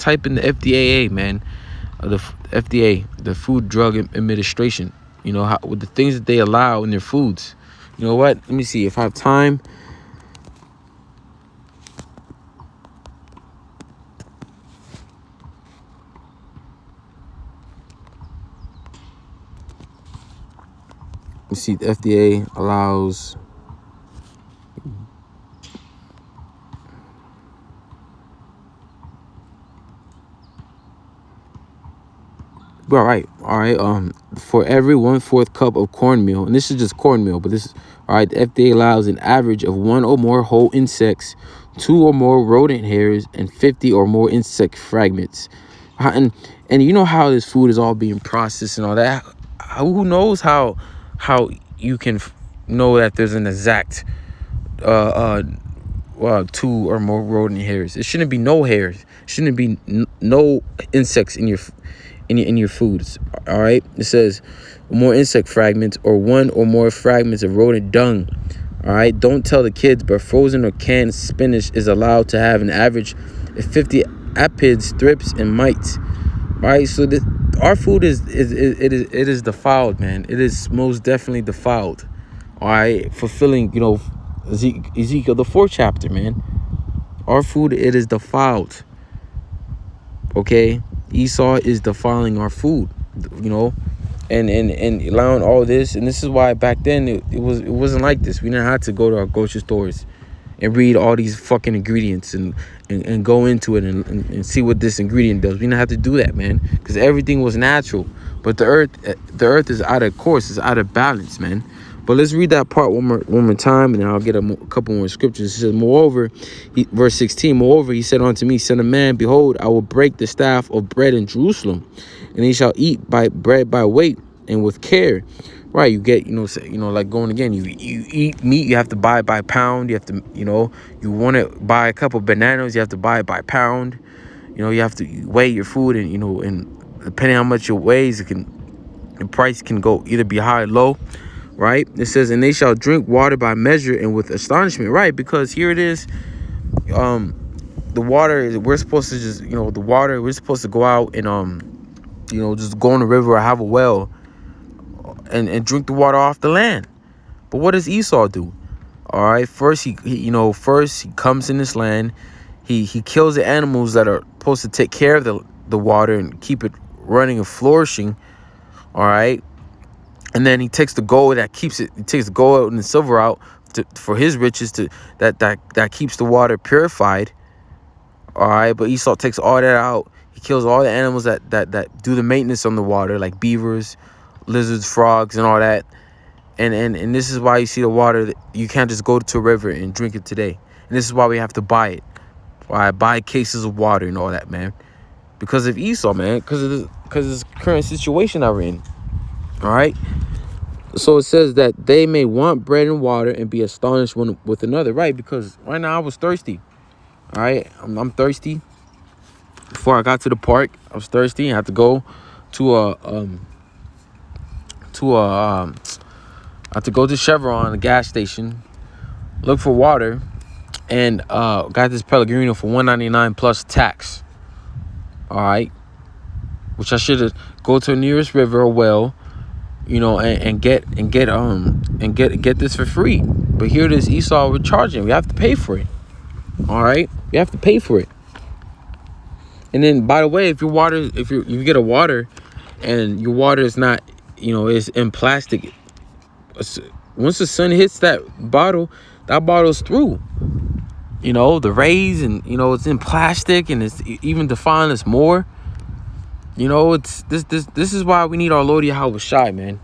type in the FDA, man. The FDA, the Food Drug Administration. You know, with the things that they allow in their foods. You know what? Let me see if I have time. You see, the FDA allows. All right. For every 1/4 cup of cornmeal, and this is just cornmeal, but this is all right. The FDA allows an average of 1 or more whole insects, 2 or more rodent hairs, and 50 or more insect fragments. And you know how this food is all being processed and all that. Who knows how you can know that there's an exact 2 or more rodent hairs? It shouldn't be no hairs. It shouldn't be no insects in your foods. All right, it says more insect fragments or 1 or more fragments of rodent dung. All right, don't tell the kids, but frozen or canned spinach is allowed to have an average of 50 apids, thrips, and mites. All right, so our food is defiled, man. It is most definitely defiled. All right, fulfilling, you know, Ezekiel the 4th chapter, man. Our food, it is defiled. Okay, Esau is defiling our food, you know, and allowing all this. And this is why back then it wasn't like this. We didn't have to go to our grocery stores and read all these fucking ingredients and go into it and see what this ingredient does. We didn't have to do that, man, because everything was natural. But the earth is out of course, it's out of balance, man. But let's read that part one more time, and then I'll get a couple more scriptures. It says, moreover, verse 16, moreover, he said unto me, son of man, behold, I will break the staff of bread in Jerusalem, and he shall eat bread by weight and with care. Right, you get, like going again, you eat meat, you have to buy by pound. You have to, you want to buy a couple of bananas, you have to buy it by pound. You have to weigh your food, and, and depending on how much it weighs, the price can go either be high or low. Right, it says, and they shall drink water by measure and with astonishment. Right, because here it is, the water, we're supposed to just, the water, we're supposed to go out and just go in the river or have a well and drink the water off the land. But what does Esau do? All right, first he comes in this land, he kills the animals that are supposed to take care of the water and keep it running and flourishing. All right. And then he takes the gold that keeps it. He takes the gold and the silver out for his riches that keeps the water purified. All right, but Esau takes all that out. He kills all the animals that do the maintenance on the water, like beavers, lizards, frogs, and all that. And this is why you see the water. You can't just go to a river and drink it today. And this is why we have to buy it. Why I buy cases of water and all that, man, because of Esau, man, because of this current situation that we're in. All right. So it says that they may want bread and water and be astonished one with another. Right. Because right now I was thirsty. All right. I'm thirsty. Before I got to the park, I was thirsty. I had to go to Chevron, a gas station, look for water, and got this Pellegrino for $1.99 plus tax. All right. Which I should have go to the nearest river or well, and get this for free. But here it is, Esau, we're charging. We have to pay for it. All right, we have to pay for it. And then, by the way, if you get a water, and your water is not, is in plastic, once the sun hits that bottle's through. The rays, and it's in plastic, and it's even defiling us more. It's this is why we need our Lord Yahweh Shai, man.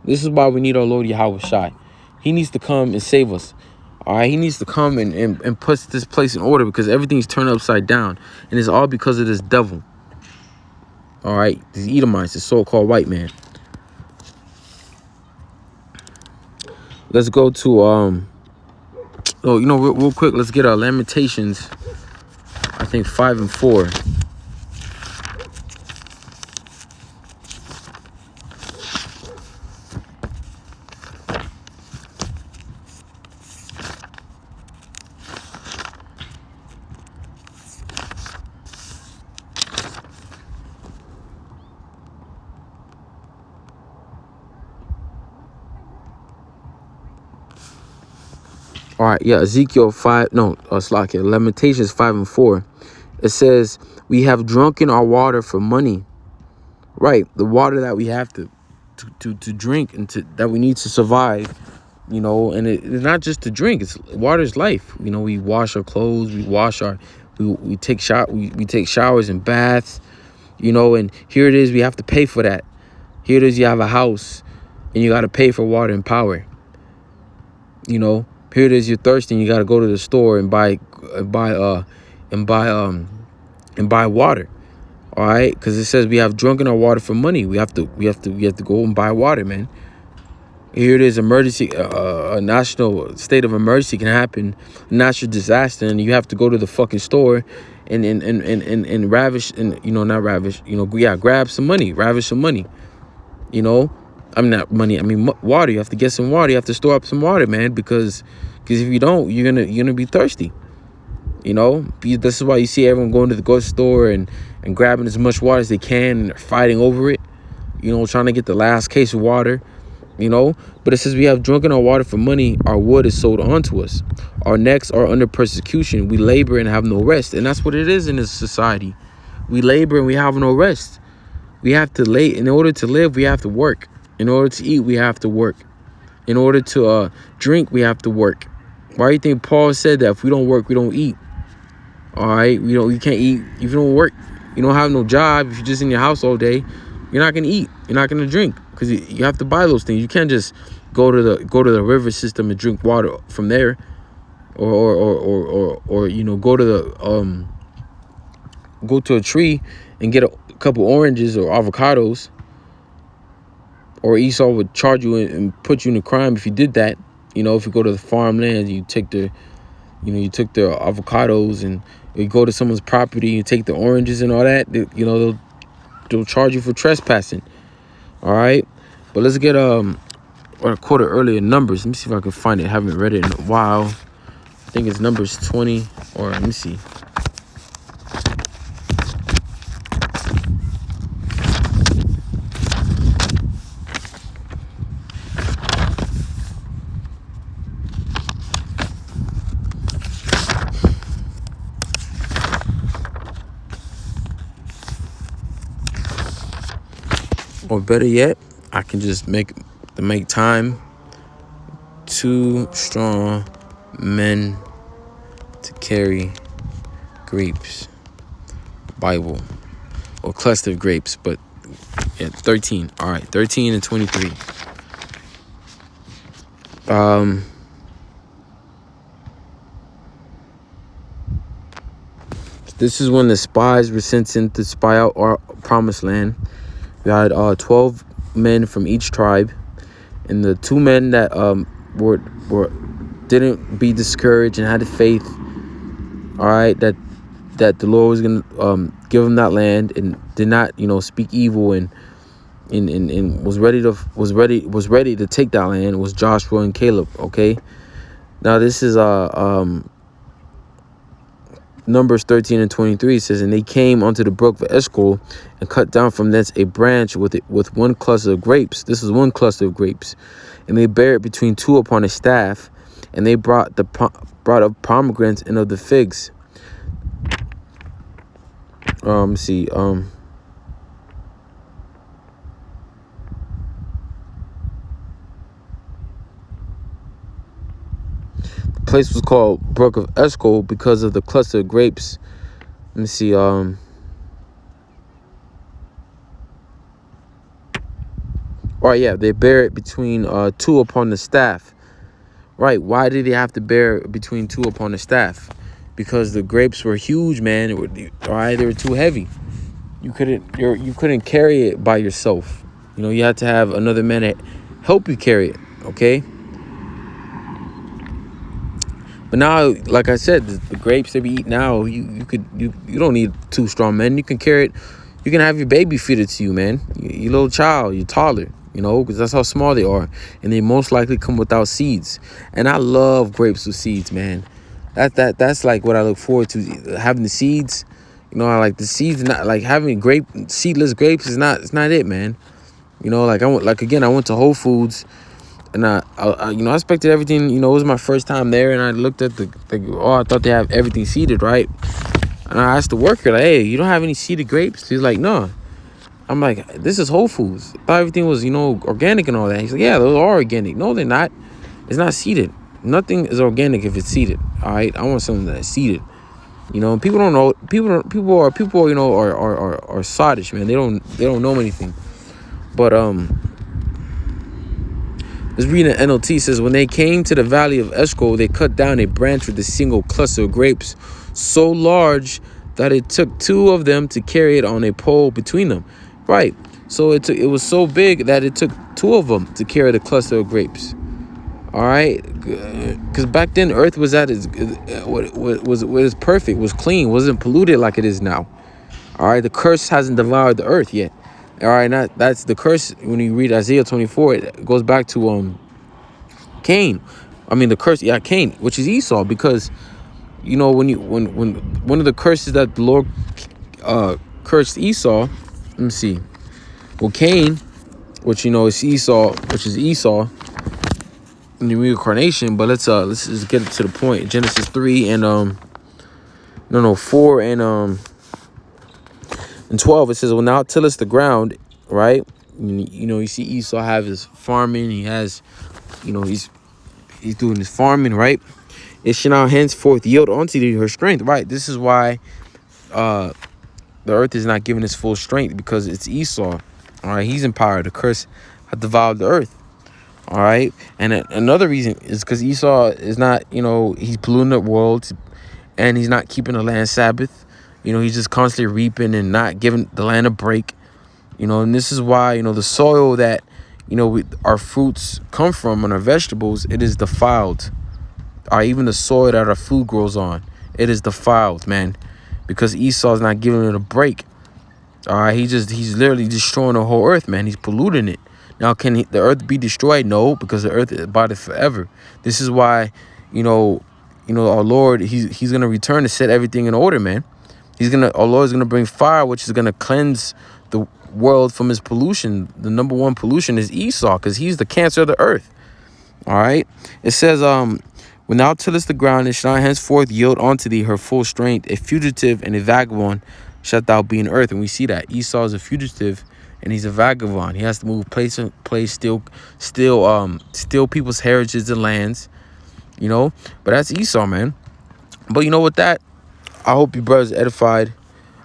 This is why we need our Lord Yahweh Shai. He needs to come and save us. All right, he needs to come and put this place in order, because everything's turned upside down, and it's all because of this devil. All right, these Edomites, this so-called white man. Let's go to real quick. Let's get our Lamentations. I think 5 and 4. All right, yeah, Ezekiel 5, no, Slakia, Lamentations 5:4. It says, we have drunken our water for money. Right, the water that we have to drink and that we need to survive, and it's not just to drink. It's water is life. We wash our clothes, we take we take showers and baths, and here it is, we have to pay for that. Here it is, you have a house and you got to pay for water and power. Here it is, you're thirsty and you got to go to the store and buy water. All right, because it says we have drunken our water for money. We have to go and buy water, man. Here it is, emergency, a national state of emergency can happen, natural disaster, and you have to go to the fucking store and ravish, and not ravish, grab some money, ravish some money. I'm not money. I mean water. You have to get some water. You have to store up some water, man, because if you don't, you're gonna be thirsty. This is why you see everyone going to the grocery store and grabbing as much water as they can and fighting over it, trying to get the last case of water, But it says we have drunken our water for money. Our wood is sold onto us. Our necks are under persecution. We labor and have no rest. And that's what it is in this society. We labor and we have no rest. We have to in order to live, we have to work. In order to eat, we have to work. In order to drink, we have to work. Why do you think Paul said that? If we don't work, we don't eat. All right, you can't eat if you don't work. You don't have no job. If you're just in your house all day, you're not gonna eat. You're not gonna drink because you have to buy those things. You can't just go to the river system and drink water from there, or go to a tree and get a couple oranges or avocados. Or Esau would charge you and put you in a crime if you did that. If you go to the farmland, you took the avocados, and you go to someone's property and take the oranges and all that. They'll charge you for trespassing. All right, but let's get what I quoted earlier, Numbers. Let me see if I can find it. I haven't read it in a while. I think it's Numbers 20, or let me see. Or better yet, I can just make time. 2 strong men to carry grapes. Bible. Or cluster of grapes, but yeah, 13. All right, 13 and 23. This is when the spies were sent in to spy out our promised land. We had 12 men from each tribe, and the 2 men that didn't be discouraged and had faith. All right, that the Lord was gonna give them that land, and did not speak evil, and was ready to take that land. Was Joshua and Caleb. Okay, now this is Numbers 13 and 23 says, and they came unto the brook of Eshcol and cut down from thence a branch with one cluster of grapes. This is one cluster of grapes. And they bare it between 2 upon a staff. And they brought of pomegranates and of the figs. The place was called Brook of Eshcol because of the cluster of grapes. Let me see. Oh yeah, they bear it between 2 upon the staff. Right? Why did they have to bear it between 2 upon the staff? Because the grapes were huge, man. All right, they were too heavy. You couldn't carry it by yourself. You had to have another man to help you carry it. Okay. But now, like I said, the grapes that we eat now, you don't need 2 strong men. You can carry it. You can have your baby feed it to you, man. Your little child, your toddler, because that's how small they are. And they most likely come without seeds. And I love grapes with seeds, man. That's like what I look forward to, having the seeds. I like the seeds. Not like having seedless grapes is not it, man. I went to Whole Foods And I expected everything. It was my first time there, and I looked at I thought they have everything seeded, right? And I asked the worker, like, hey, you don't have any seeded grapes? He's like, no. I'm like, this is Whole Foods. I thought everything was, organic and all that. He's like, yeah, those are organic. No, they're not. It's not seeded. Nothing is organic if it's seeded. All right, I want something that's seeded. People don't know. People are sottish, man. They don't know anything. But let's read the NLT. Says, when they came to the valley of Eshcol, they cut down a branch with a single cluster of grapes, so large that it took two of them to carry it on a pole between them. Right. So it was so big that it took two of them to carry the cluster of grapes. All right, because back then Earth was at its was perfect, was clean, wasn't polluted like it is now. All right, the curse hasn't devoured the earth yet. All right, that's the curse. When you read Isaiah 24, it goes back to Cain. I mean the curse, Cain, which is Esau, because when one of the curses that the Lord cursed Esau. Let me see. Well, Cain, which is Esau. In the reincarnation, but let's just get to the point. Genesis 3 and 4 and 12. It says, "Well, now tillest the ground," right? You see Esau have his farming. He has, he's doing his farming, right? It shall now henceforth yield unto thee her strength, right? This is why the earth is not given its full strength, because it's Esau. All right, he's in power. The curse hath devoured the earth. All right. And another reason is because Esau is not, he's polluting the world, and he's not keeping the land Sabbath. He's just constantly reaping and not giving the land a break. And this is why, the soil that, our fruits come from and our vegetables, it is defiled. Or even the soil that our food grows on, it is defiled, man, because Esau is not giving it a break. All right. He's literally destroying the whole earth, man. He's polluting it. Now, can the earth be destroyed? No, because the earth abideth forever. This is why, our Lord, he's going to return to set everything in order, man. Our Lord is going to bring fire, which is going to cleanse the world from his pollution. The number one pollution is Esau, because he's the cancer of the earth. All right. It says, when thou tillest the ground, it shall not henceforth yield unto thee her full strength. A fugitive and a vagabond shalt thou be in earth. And we see that Esau is a fugitive, and he's a vagabond. He has to move place to place, steal people's heritages and lands, But that's Esau, man. But with that, I hope you brothers edified.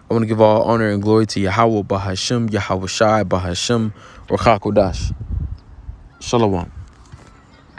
I want to give all honor and glory to Yahweh Bahashim, Yahweh Shai Bahashim, or Chakodash. Shalom.